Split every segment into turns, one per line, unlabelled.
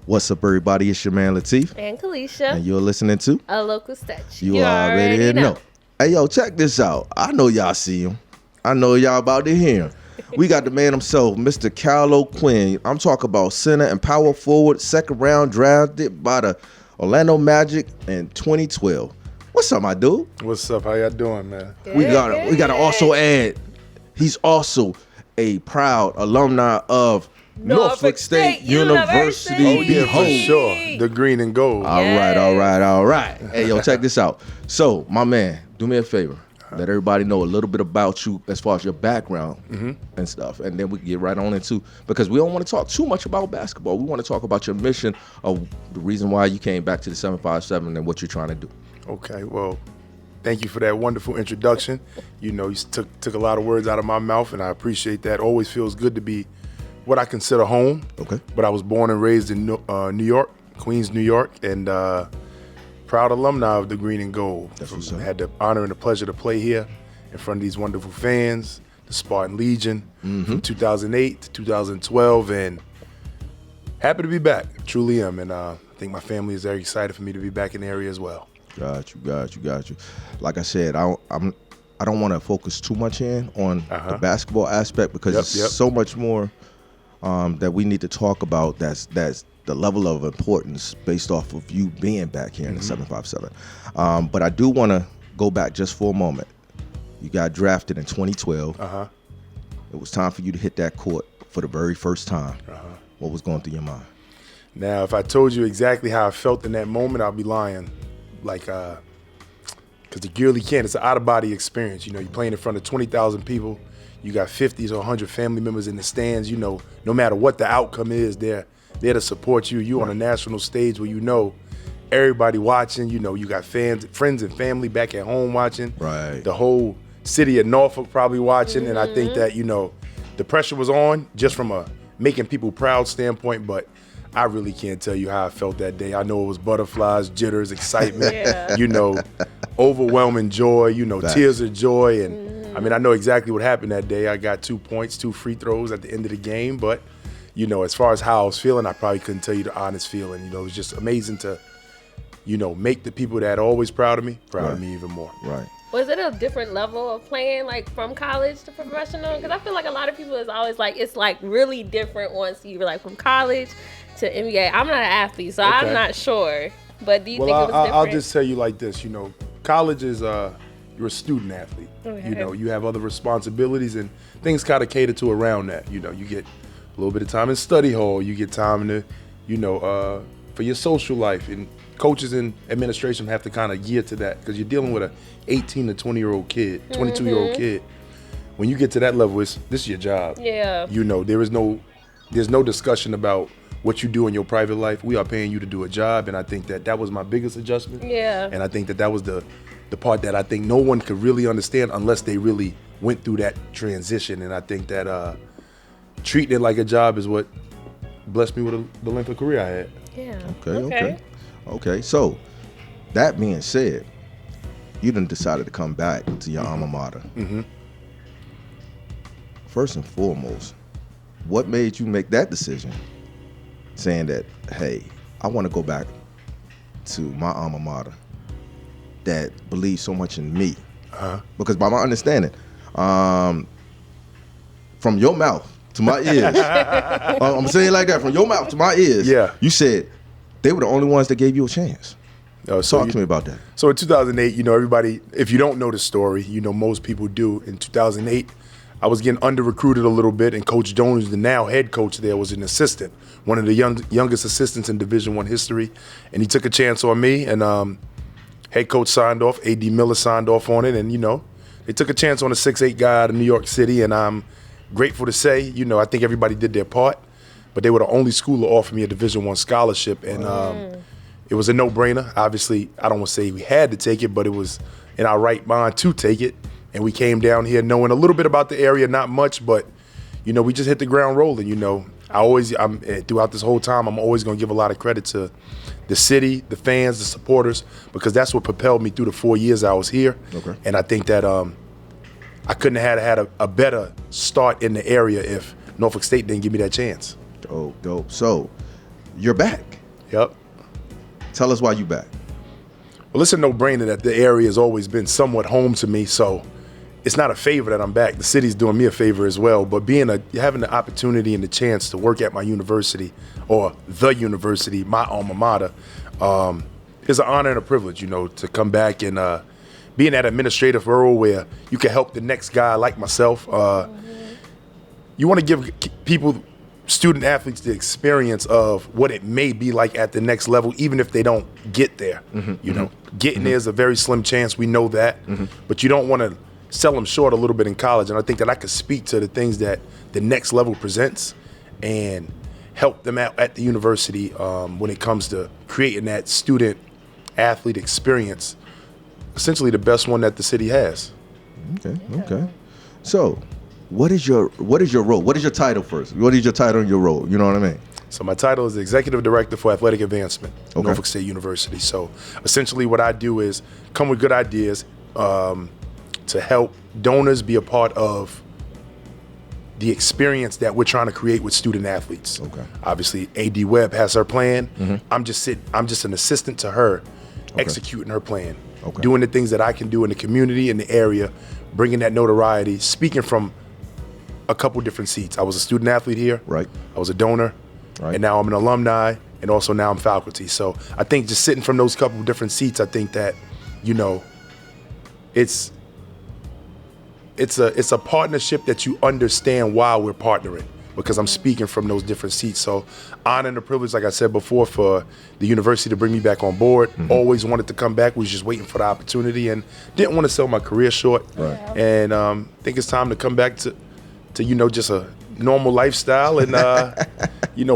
What's up, everybody? It's your man Latif,
and Kalisha,
and you're listening to
a local stage.
You Already Know. Hey, yo, check this out. I know y'all see him. I know y'all about to hear him. We got the man himself, Mr. Carlo Quinn. I'm talking about center and power forward, second round drafted by the Orlando Magic in 2012. What's up, my dude?
What's up? How y'all doing, man?
Good,
We gotta also add, he's also a proud alumni of Norfolk State University.
Oh, yeah, for sure. The green and gold.
All right. Hey, yo, check this out. So, my man, do me a favor. Let everybody know a little bit about you as far as your background and stuff. And then we can get right on into, because we don't want to talk too much about basketball. We want to talk about your mission of the reason why you came back to the 757 and what you're trying to do.
Okay, well, thank you for that wonderful introduction. You know, you took a lot of words out of my mouth, and I appreciate that. Always feels good to be what I consider home.
Okay.
But I was born and raised in New York, Queens, New York, and proud alumni of the green and gold.
That's what's up.
I had the honor and the pleasure to play here in front of these wonderful fans, the Spartan Legion, from 2008 to 2012, and happy to be back. Truly am, and I think my family is very excited for me to be back in the area as well.
Got you. Like I said, I don't want to focus too much in on the basketball aspect because there's so much more that we need to talk about. That's the level of importance based off of you being back here in the 757. But I do want to go back just for a moment. You got drafted in 2012. It was time for you to hit that court for the very first time. What was going through your mind?
Now, if I told you exactly how I felt in that moment, I'll be lying. Because you really can't. It's an out-of-body experience. You know, you're playing in front of 20,000 people. You got 50 or 100 family members in the stands. You know, no matter what the outcome is, they're there to support you. You on a national stage where you know everybody watching. You know, you got fans, friends and family back at home watching.
Right.
The whole city of Norfolk probably watching. And I think that, you know, the pressure was on just from a making people proud standpoint, but I really can't tell you how I felt that day. I know it was butterflies, jitters, excitement, you know, overwhelming joy, you know, tears of joy. And I mean, I know exactly what happened that day. I got 2 points, 2 free throws at the end of the game. But, you know, as far as how I was feeling, I probably couldn't tell you the honest feeling. You know, it was just amazing to, you know, make the people that are always proud of me even more.
Right.
Was it a different level of playing, like from college to professional? Because I feel like a lot of people is always like, it's like really different once you're like from college to NBA. I'm not an athlete, so I'm not sure. But do you think it was different?
I'll just tell you like this, you know, college is you're a student athlete. Okay. You know, you have other responsibilities and things kind of cater to around that. You know, you get a little bit of time in study hall, you get time to, you know, for your social life, and coaches and administration have to kind of gear to that because you're dealing with a 18 to 20-year-old kid, 22-year-old kid. When you get to that level, this is your job.
Yeah.
You know, there's no discussion about what you do in your private life. We are paying you to do a job, and I think that was my biggest adjustment.
Yeah.
And I think that was the part that I think no one could really understand unless they really went through that transition. And I think that treating it like a job is what blessed me with the length of career I had.
Yeah.
Okay. So, that being said, you done decided to come back to your alma mater. First and foremost, what made you make that decision? Saying that, hey, I want to go back to my alma mater that believes so much in me. Because by my understanding, from your mouth to my ears, I'm saying it like that, from your mouth to my ears, you said they were the only ones that gave you a chance. Talk to me about that.
So in 2008, you know, everybody, if you don't know the story, you know, most people do. In 2008, I was getting under-recruited a little bit, and Coach Jones, the now head coach there, was an assistant, one of the youngest assistants in Division I history, and he took a chance on me, and head coach signed off, A.D. Miller signed off on it, and, you know, they took a chance on a 6'8" guy out of New York City, and I'm grateful to say, you know, I think everybody did their part, but they were the only school to offer me a Division I scholarship, and it was a no-brainer. Obviously, I don't want to say we had to take it, but it was in our right mind to take it. And we came down here knowing a little bit about the area, not much, but, you know, we just hit the ground rolling. You know, throughout this whole time, I'm always going to give a lot of credit to the city, the fans, the supporters, because that's what propelled me through the 4 years I was here.
Okay.
And I think that I couldn't have had a better start in the area if Norfolk State didn't give me that chance.
Dope. So you're back.
Yep.
Tell us why you back.
Well, it's a no-brainer that the area has always been somewhat home to me, so it's not a favor that I'm back. The city's doing me a favor as well, but having the opportunity and the chance to work at my university, or the university, my alma mater, is an honor and a privilege, to come back and be in that administrative role where you can help the next guy like myself. You want to give people, student athletes, the experience of what it may be like at the next level, even if they don't get there. Getting there is a very slim chance. We know that, but you don't want to sell them short a little bit in college. And I think that I could speak to the things that the next level presents and help them out at the university when it comes to creating that student athlete experience, essentially the best one that the city has.
Okay. So, what is your role? What is your title first? What is your title and your role? You know what I mean?
So my title is Executive Director for Athletic Advancement at Norfolk State University. So essentially what I do is come with good ideas to help donors be a part of the experience that we're trying to create with student athletes. Obviously, AD Webb has her plan. I'm just an assistant to her, executing her plan, doing the things that I can do in the community, in the area, bringing that notoriety, speaking from a couple different seats. I was a student athlete here. Right. I was a donor. Right. And now I'm an alumni, and also now I'm faculty. So I think just sitting from those couple different seats, I think that, it's a partnership that you understand why we're partnering, because I'm speaking from those different seats. So honor and a privilege, like I said before, for the university to bring me back on board. Always wanted to come back, was just waiting for the opportunity and didn't want to sell my career short. Right. And think it's time to come back to just a normal lifestyle and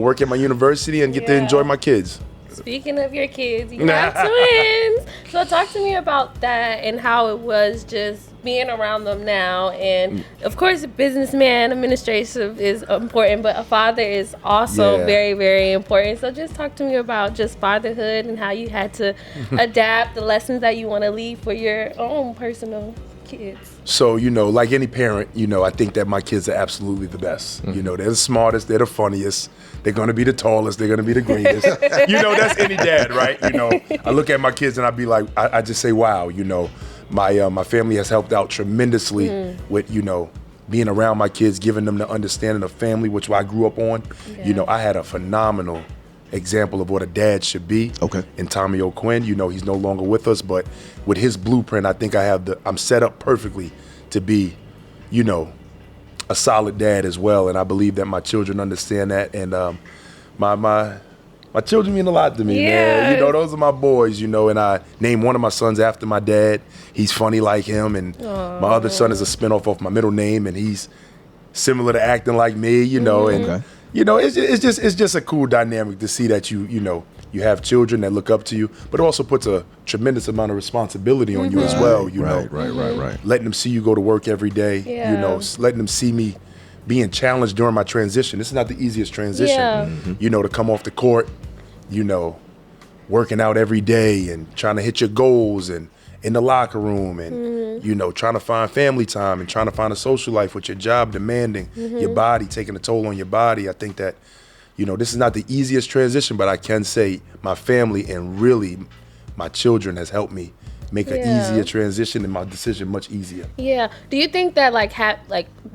work at my university and get to enjoy my kids.
Speaking of your kids, you have twins. So talk to me about that and how it was just being around them now. And of course, a businessman, administrative is important, but a father is also very, very important. So just talk to me about just fatherhood and how you had to adapt the lessons that you want to leave for your own personal kids.
So, like any parent, I think that my kids are absolutely the best. They're the smartest, they're the funniest, they're going to be the tallest, they're going to be the greatest. That's any dad, right? I look at my kids and I be like, I just say, wow, my family has helped out tremendously with, being around my kids, giving them the understanding of family, which I grew up on. I had a phenomenal example of what a dad should be. In Tommy O'Quinn, he's no longer with us, but with his blueprint, I think I'm set up perfectly to be, a solid dad as well. And I believe that my children understand that. And my children mean a lot to me, man. Those are my boys, and I named one of my sons after my dad. He's funny like him. And my other son is a spinoff of my middle name, and he's similar to acting like me, and it's just a cool dynamic to see that you have children that look up to you, but it also puts a tremendous amount of responsibility on you as well. Right. Letting them see you go to work every day. Letting them see me being challenged during my transition. This is not the easiest transition. To come off the court, working out every day and trying to hit your goals and in the locker room and, trying to find family time and trying to find a social life with your job demanding your body, taking a toll on your body. I think that, this is not the easiest transition, but I can say my family and really my children has helped me make an easier transition and my decision much easier. Yeah.
Do you think that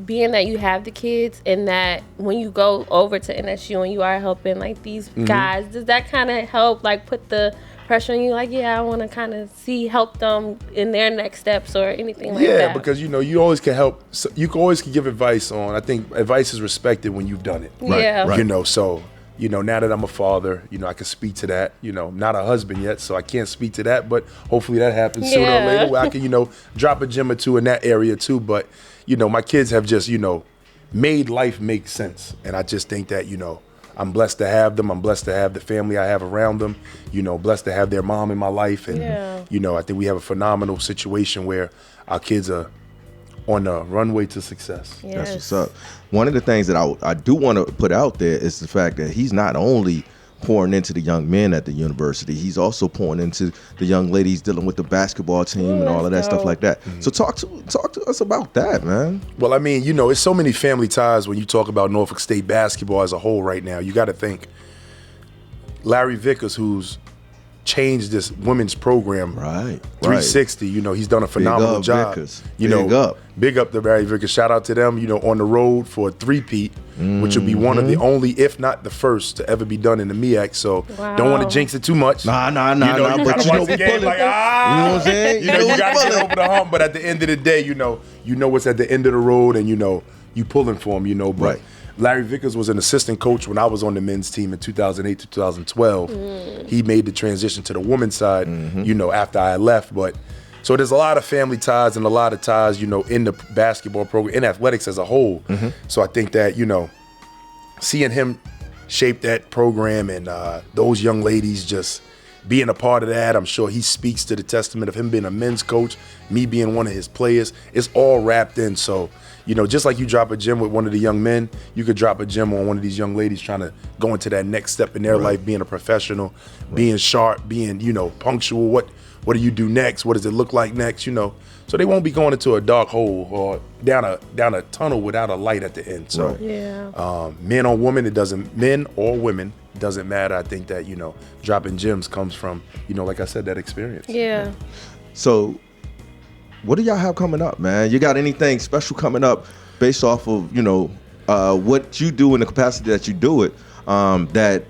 being that you have the kids and that when you go over to NSU and you are helping these guys, does that kind of help put the pressure on you? I want to kind of help them in their next steps or anything like that?
Yeah, because you always can help. You can always give advice on. I think advice is respected when you've done it.
Right. Yeah.
Right. So now that I'm a father, I can speak to that. Not a husband yet, so I can't speak to that, but hopefully that happens sooner or later where I can, drop a gem or two in that area too. But, my kids have just, made life make sense. And I just think that, I'm blessed to have them. I'm blessed to have the family I have around them, blessed to have their mom in my life. And, I think we have a phenomenal situation where our kids are on the runway to success.
Yes. That's what's up. One of the things that I do want to put out there is the fact that he's not only pouring into the young men at the university, he's also pouring into the young ladies dealing with the basketball team and all of that stuff like that. So talk to us about that, man.
Well, I mean, it's so many family ties when you talk about Norfolk State basketball as a whole right now. You got to think Larry Vickers, who's changed this women's program, 360. You know, he's done a phenomenal job.
Vickers.
Big up to Larry Vickers. Shout out to them. You know, on the road for a three-peat, which will be one of the only, if not the first, to ever be done in the MEAC. So don't want to jinx it too much.
Nah.
But you know we pulling. Like,
you know what I'm saying?
You know, you gotta get over the hump. But at the end of the day, you know what's at the end of the road, and you know you pulling for him. You know, but.
Right.
Larry Vickers was an assistant coach when I was on the men's team in 2008 to 2012. He made the transition to the women's side, you know, after I left. But so there's a lot of family ties and a lot of ties, you know, in the basketball program, in athletics as a whole. So I think that, you know, seeing him shape that program and those young ladies just being a part of that, I'm sure he speaks to the testament of him being a men's coach, me being one of his players. It's all wrapped in. So, you know, just like you drop a gem with one of the young men, you could drop a gem on one of these young ladies trying to go into that next step in their life, being a professional, being sharp, being, you know, punctual. What do you do next? What does it look like next? You know, so they won't be going into a dark hole or down a tunnel without a light at the end. So, men or women, men or women, it doesn't matter. I think that, you know, dropping gems comes from, you know, like I said, that experience.
Yeah.
So, what do y'all have coming up, man? You got anything special coming up based off of, you know, what you do in the capacity that you do it, that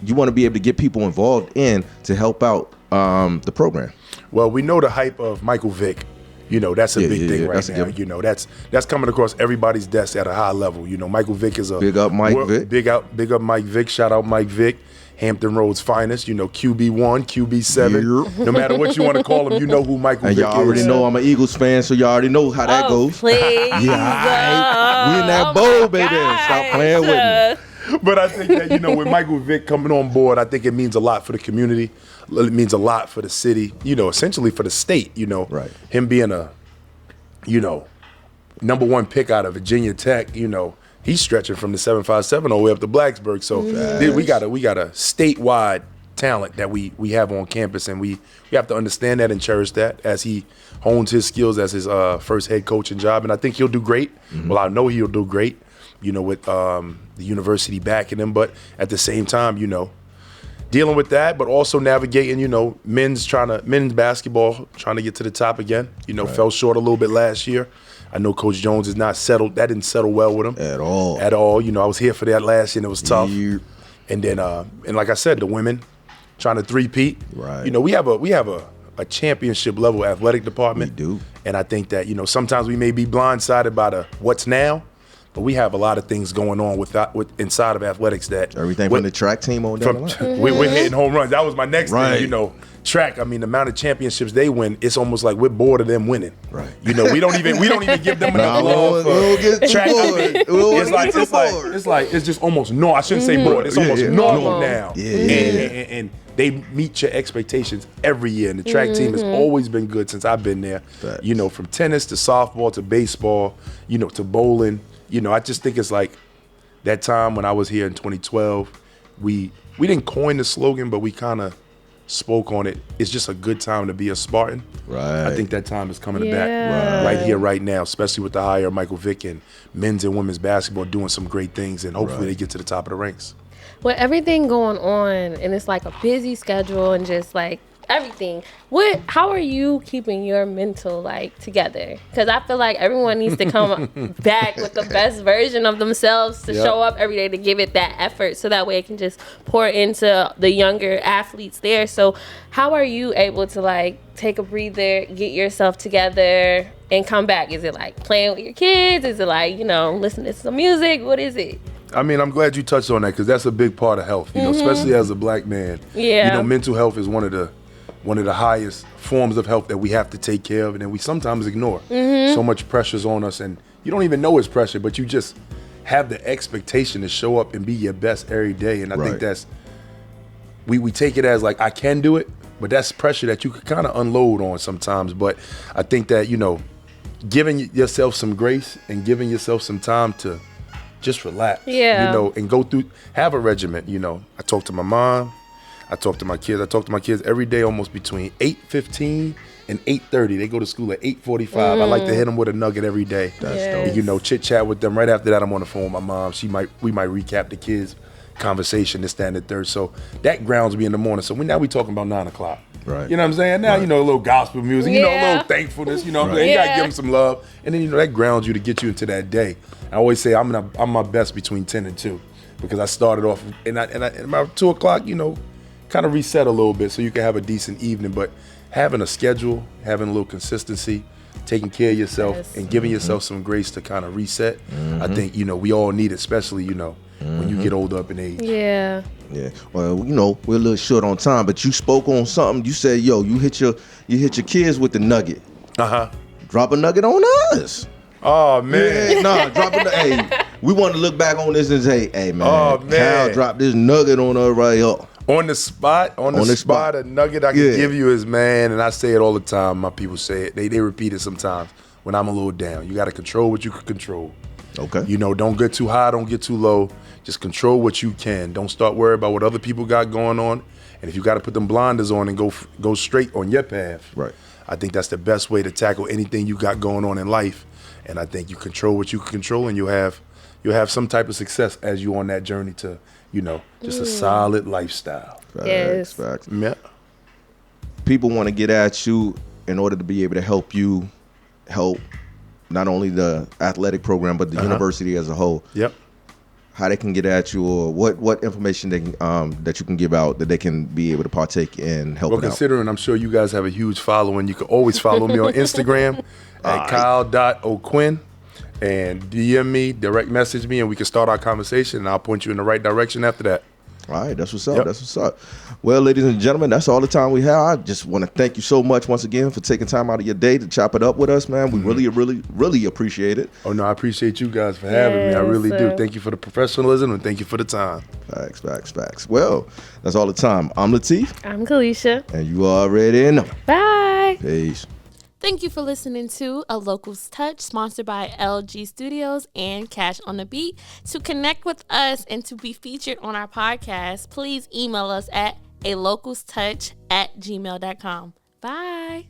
you want to be able to get people involved in to help out the program?
Well, we know the hype of Michael Vick. You know, that's a big thing right now. You know, that's coming across everybody's desk at a high level. You know, Michael Vick is a
big up Mike Vick.
Big up Mike Vick. Shout out Mike Vick. Hampton Roads finest, you know, QB1, QB7, no matter what you want to call him, you know who Michael Vick is.
And y'all already know I'm an Eagles fan, so y'all already know how that goes.
Please.
We in that bowl, baby. Stop playing with me.
But I think that, you know, with Michael Vick coming on board, I think it means a lot for the community. It means a lot for the city, you know, essentially for the state, you know.
Right.
Him being a, you know, #1 pick out of Virginia Tech, you know, he's stretching from the 757 all the way up to Blacksburg. So we got a statewide talent that we have on campus, and we have to understand that and cherish that as he hones his skills as his first head coaching job. And I think he'll do great. Well, I know he'll do great, you know, with the university backing him. But at the same time, you know, dealing with that, but also navigating, you know, men's basketball, trying to get to the top again. You know, fell short a little bit last year. I know Coach Jones is not settled. That didn't settle well with him
at all.
At all. You know, I was here for that last year, and it was tough. And then, and like I said, the women trying to three-peat.
Right.
You know, we have a championship level athletic department.
We do.
And I think that, you know, sometimes we may be blindsided by the what's now, but we have a lot of things going on with inside of athletics that
everything from the track team on down the line.
We're hitting home runs. That was my next thing. You know, track. I mean, the amount of championships they win, it's almost like we're bored of them winning.
Right.
You know, we don't even give them enough love for track. It's just almost normal. I shouldn't say bored. It's almost normal now. And they meet your expectations every year. And the track team has always been good since I've been there.
Facts.
You know, from tennis to softball to baseball, you know, to bowling. You know, I just think it's like that time when I was here in 2012, we didn't coin the slogan, but we kind of spoke on it. It's just a good time to be a Spartan.
Right.
I think that time is coming back right here, right now, especially with the hire of Michael Vick and men's and women's basketball doing some great things, and hopefully they get to the top of the ranks.
With everything going on, and it's like a busy schedule and just like everything, how are you keeping your mental like together? Because I feel like everyone needs to come back with the best version of themselves to show up every day, to give it that effort, so that way it can just pour into the younger athletes there. So how are you able to like take a breather, get yourself together, and come back? Is it like playing with your kids? Is it like, you know, listening to some music? What is it?
I mean, I'm glad you touched on that, because that's a big part of health, you know, especially as a black man. You know, mental health is one of the highest forms of health that we have to take care of, and then we sometimes ignore. So much pressure's on us, and you don't even know it's pressure, but you just have the expectation to show up and be your best every day. And I think that's, we take it as like, I can do it, but that's pressure that you could kind of unload on sometimes. But I think that, you know, giving yourself some grace and giving yourself some time to just relax, you know, and go through, have a regiment. You know, I talk to my mom, I talk to my kids. I talk to my kids every day, almost between 8:15 and 8:30. They go to school at 8:45. I like to hit them with a nugget every day.
That's dope.
And, you know, chit chat with them. Right after that, I'm on the phone with my mom. We might recap the kids, conversation, this, that, and the third. So that grounds me in the morning. So now we talking about 9 o'clock.
Right.
You know what I'm saying? Now, a little gospel music, a little thankfulness, what I'm saying? You got to give them some love. And then, that grounds you to get you into that day. I always say I'm my best between 10 and 2 because I started off, and about 2 o'clock, kind of reset a little bit so you can have a decent evening. But having a schedule, having a little consistency, taking care of yourself and giving yourself some grace to kind of reset, I think, we all need it, especially, when you get older up in age.
Yeah.
Yeah. Well, we're a little short on time, but you spoke on something. You said, yo, you hit your kids with the nugget.
Uh-huh.
Drop a nugget on us.
Oh, man.
Yeah, drop a nugget. Hey, we want to look back on this and say, hey, man,
man.
Cal dropped this nugget on us right up.
On the spot, a nugget I can give you is, man, and I say it all the time. My people say it. They repeat it sometimes when I'm a little down. You got to control what you can control.
Okay.
Don't get too high, don't get too low. Just control what you can. Don't start worrying about what other people got going on. And if you got to put them blinders on and go straight on your path,
right.
I think that's the best way to tackle anything you got going on in life. And I think you control what you can control, and you'll have some type of success as you on that journey to, just a solid lifestyle.
Yes.
Facts.
Yeah.
People want to get at you in order to be able to help you help not only the athletic program but the university as a whole.
Yep.
How they can get at you, or what information they can, that you can give out that they can be able to partake in helping out.
Well, considering I'm sure you guys have a huge following, you can always follow me on Instagram at Kyle.O'Quinn and DM me, direct message me, and we can start our conversation, and I'll point you in the right direction after that.
All right, that's what's up. Yep. That's what's up. Well, ladies and gentlemen, that's all the time we have. I just want to thank you so much once again for taking time out of your day to chop it up with us, man. We really, really, really appreciate it.
Oh, no, I appreciate you guys for having me. I really do. Thank you for the professionalism and thank you for the time.
Facts. Well, that's all the time. I'm Latif.
I'm Kalisha.
And you already know.
Bye.
Peace.
Thank you for listening to A Locals Touch, sponsored by LG Studios and Cash on the Beat. To connect with us and to be featured on our podcast, please email us at alocalstouch@gmail.com. Bye.